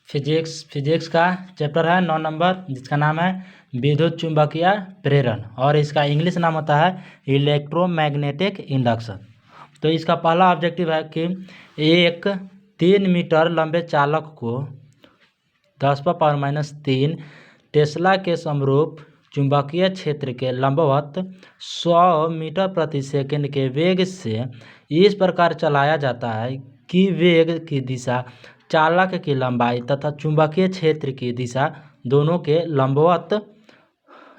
Physics का chapter है 9 number, जिसका नाम है विद्युत चुंबकीय प्रेरण, और इसका इंग्लिश नाम होता है इलेक्ट्रोमैग्नेटिक इंडक्शन। तो इसका पहला ऑब्जेक्टिव है कि एक 3 मीटर लंबे चालक को 10⁻³ टेस्ला के समरूप चुंबकीय क्षेत्र के लंबवत 100 मीटर प्रति सेकंड के वेग से इस प्रकार चलाया जाता है कि वेग की दिशा चालक की लंबाई तथा चुंबकीय क्षेत्र की दिशा दोनों के लंबवत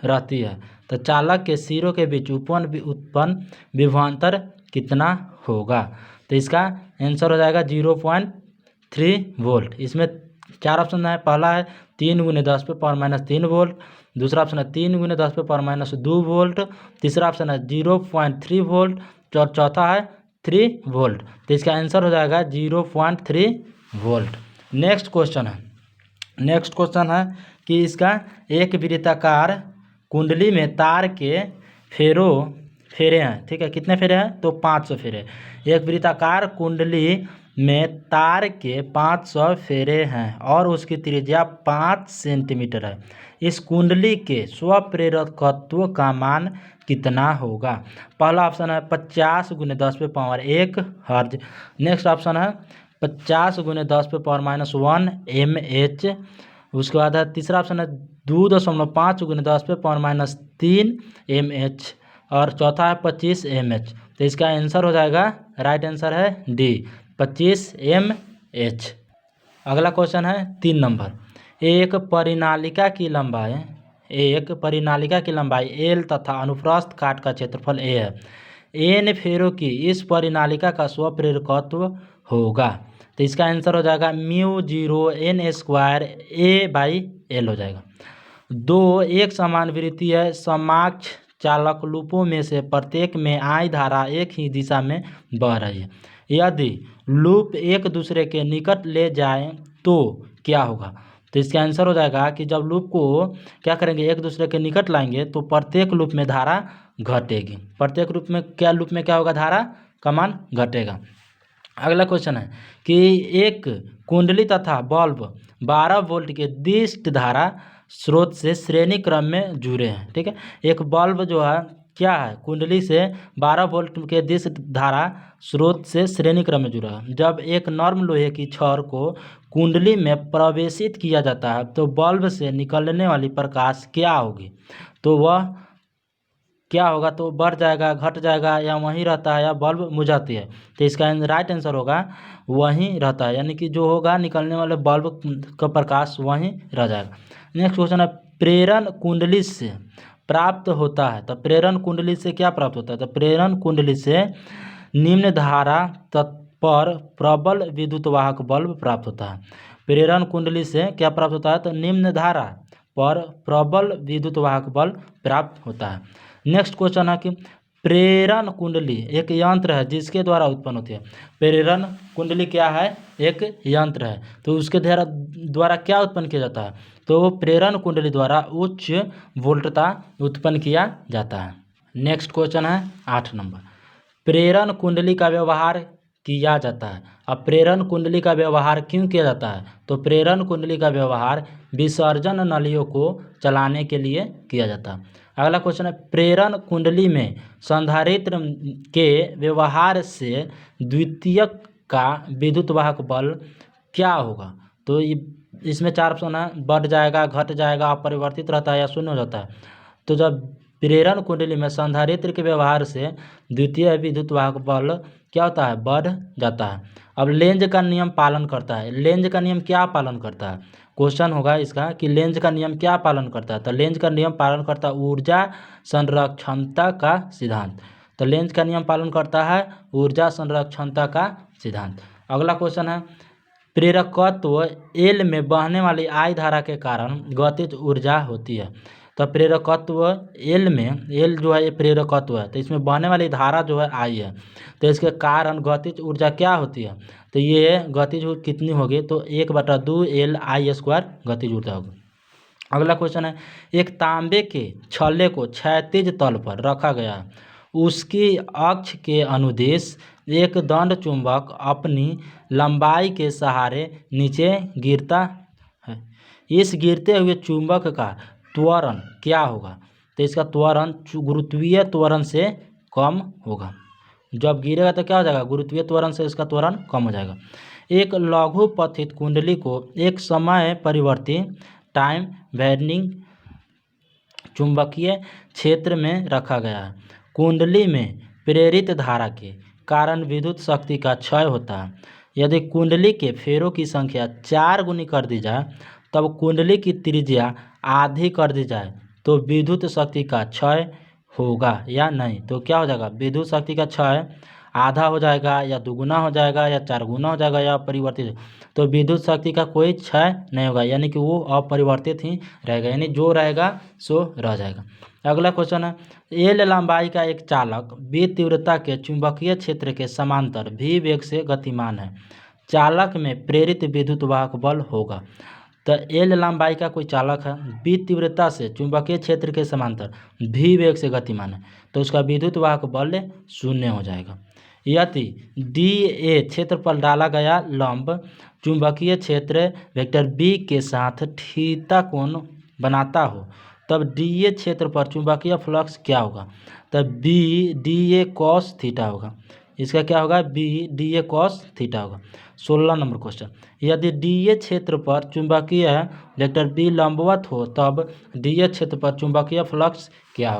रहती है। तो चालक के सिरों के बीच उत्पन्न विभवांतर कितना होगा? तो इसका आंसर हो जाएगा 0.3 वोल्ट। इसमें 4 ऑप्शन है। पहला है 3 × 10⁻³ वोल्ट, दूसरा ऑप्शन है 3 × 10⁻² वोल्ट, तीसरा ऑप्शन है 0.3 वोल्ट और चौथा है 3 वोल्ट। तो इसका आंसर हो जाएगा 0.3 वोल्ट। नेक्स्ट क्वेश्चन है कि इसका एक वृत्ताकार कुंडली में तार के फेरे हैं, ठीक है, कितने फेरे हैं? तो 500 फेरे। एक वृत्ताकार कुंडली में तार के 500 फेरे हैं और उसकी त्रिज्या 5 सेंटीमीटर है। इस कुंडली के स्वप्रेरकत्व का मान कितना होगा? पहला ऑप्शन है 50 × 10⁻1 हर्ज। नेक्स्ट ऑप्शन है 50 × 10⁻1 mH। उसके बाद है तीसरा ऑप्शन है 2.5 × 10⁻³ mH और चौथा है 25 mH। तो इसका आंसर हो जाएगा, राइट आंसर है डी, 25 mH। अगला क्वेश्चन है 3 नंबर। एक परिनालिका की लंबाई L तथा अनुप्रस्थ काट का क्षेत्रफल A है। n फेरों की इस परिनालिका का स्वप्रेरकत्व होगा। तो इसका आंसर हो जाएगा μ0n² A/L हो जाएगा। 2 एक समान वृत्तीय समकक्ष चालक लूपों में से प्रत्येक में I धारा एक ही दिशा में बह रही है। यदि लूप एक दूसरे के निकट ले जाएं तो क्या होगा? तो इसका आंसर हो जाएगा कि जब लूप को क्या करेंगे, एक दूसरे के निकट लाएंगे तो प्रत्येक लूप में धारा घटेगी। प्रत्येक लूप में क्या होगा? धारा का मान घटेगा। अगला क्वेश्चन है कि एक कुंडली तथा बल्ब 12 वोल्ट के दिष्ट धारा स्रोत से श्रेणी क्रम में जुड़े हैं, ठीक है। एक बल्ब जो है क्या है, कुंडली से 12 वोल्ट के दिष्ट धारा स्रोत से श्रेणी क्रम में जुड़ा है। जब एक नर्म लोहे की छड़ को कुंडली में प्रवेशित किया जाता है तो बल्ब से निकलने वाली प्रकाश क्या होगी? तो वह क्या होगा? तो बढ़ जाएगा, घट जाएगा, या वहीं रहता है, या बल्ब मुझाती है? तो इसका राइट आंसर होगा वहीं रहता है, यानी कि जो होगा निकलने वाले बल्ब का प्रकाश वहीं रह जाएगा। नेक्स्ट क्वेश्चन है प्रेरण कुंडली से प्राप्त होता है। तो प्रेरण कुंडली से क्या प्राप्त होता है? तो प्रेरण कुंडली से निम्न धारा पर प्रबल विद्युत वाहक बल्ब प्राप्त होता है। प्रेरण कुंडली से क्या प्राप्त होता है? तो निम्न धारा पर प्रबल विद्युत वाहक बल्ब प्राप्त होता है। नेक्स्ट क्वेश्चन है कि प्रेरण कुंडली एक यंत्र है जिसके द्वारा उत्पन्न होती है। प्रेरण कुंडली क्या है? एक यंत्र है। तो उसके द्वारा क्या उत्पन्न किया जाता है? तो प्रेरण कुंडली द्वारा उच्च वोल्टता उत्पन्न किया जाता है। नेक्स्ट क्वेश्चन है 8 नंबर। प्रेरण कुंडली का व्यवहार किया जाता है। अब प्रेरण कुंडली का व्यवहार क्यों किया जाता है? तो प्रेरण कुंडली का व्यवहार विसर्जन नलियों को चलाने के लिए किया जाता है। अगला क्वेश्चन है प्रेरण कुंडली में संधारित्र के व्यवहार से द्वितीयक का विद्युत वाहक बल क्या होगा? तो इसमें 4 ऑप्शन है, बढ़ जाएगा, घट जाएगा, अपरिवर्तित रहता है, या शून्य हो जाता है। तो जब प्रेरण कुंडली में संधारित्र के व्यवहार से द्वितीय विद्युत वाहक बल क्या होता है? बढ़ जाता है। अब लेंज का नियम पालन करता है। लेंज का नियम क्या पालन करता है? क्वेश्चन होगा इसका कि लेंज का नियम क्या पालन करता है? तो लेंज का नियम पालन करता है ऊर्जा संरक्षणता का सिद्धांत। तो लेंज का नियम पालन करता है ऊर्जा संरक्षणता का सिद्धांत। अगला क्वेश्चन है प्रेरकत्व एल में बहने वाली I धारा के कारण गतिज ऊर्जा होती है। तो प्रेरकत्व एल में, एल जो है ये प्रेरकत्व है, तो इसमें बहने वाली धारा जो है I है, तो इसके कारण गतिज ऊर्जा क्या होती है? तो ये गतिज ऊर्जा कितनी होगी? तो 1/2 LI² गतिज ऊर्जा होगी। अगला क्वेश्चन है एक तांबे के छल्ले को क्षैतिज तल पर रखा गया है उसकी अक्ष के अनुदेश एक दंड चुंबक अपनी लंबाई के सहारे नीचे गिरता है। इस गिरते हुए चुंबक का त्वरण क्या होगा? तो इसका त्वरण गुरुत्वीय त्वरण से कम होगा। जब गिरेगा तो क्या हो जाएगा? गुरुत्वीय त्वरण से इसका त्वरण कम हो जाएगा। एक लघु पथित कुंडली को एक समय परिवर्ती टाइम वैरनिंग चुंबकीय क्षेत्र में रखा गया है। कुंडली में प्रेरित धारा के कारण विद्युत शक्ति का क्षय होता है। यदि कुंडली के फेरों की संख्या 4 गुनी कर दी जाए तब कुंडली की त्रिज्या आधी कर दी जाए तो विद्युत शक्ति का क्षय होगा या नहीं? तो क्या हो जाएगा? विद्युत शक्ति का क्षय आधा हो जाएगा या दुगुना हो जाएगा या 4 गुना हो जाएगा या अपरिवर्तित। तो विद्युत शक्ति का कोई क्षय नहीं होगा, यानी कि वो अपरिवर्तित ही रहेगा, यानी जो रहेगा सो रह जाएगा। अगला क्वेश्चन है, एल लंबाई का एक चालक बी तीव्रता के चुंबकीय क्षेत्र के समांतर भी वेग से गतिमान है। चालक में प्रेरित विद्युत वाहक बल होगा। तो एल लंबाई का कोई चालक है, बी तीव्रता से चुंबकीय क्षेत्र के समांतर भी वेग से गतिमान है, तो उसका विद्युत वाहक बल 0 हो जाएगा। यदि डी ए क्षेत्र पर डाला गया लंब चुंबकीय क्षेत्र वेक्टर बी के साथ थीटा कोण बनाता हो तब डी ए क्षेत्र पर चुंबकीय फ्लक्स क्या होगा? तब B D A cos theta होगा। इसका क्या होगा? B D A cos theta होगा। 16 नंबर क्वेश्चन, यदि डी ए क्षेत्र पर चुंबकीय वेक्टर बी लंबवत हो तब डी ए क्षेत्र पर चुंबकीय फ्लक्स क्या होगा?